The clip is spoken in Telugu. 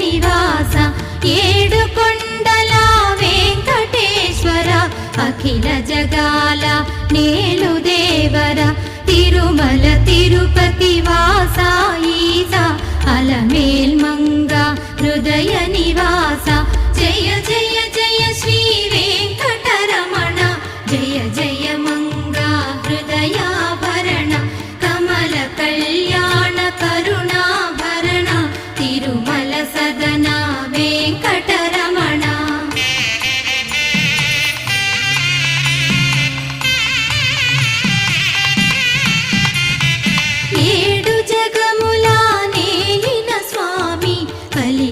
నివాస ఏడుకొండల వెంకటేశ్వర అఖిల జగాల నేలు దేవర తిరుమల తిరుపతి వాస ఈస అలమేల్మంగ హృదయ నివాస జయ జయ జయ శ్రీ వెంకటరమణ జయ జయ మంగ హృదయాభరణ కమల కళ్యాణ కరుణాభరణ తిరుమల సదనా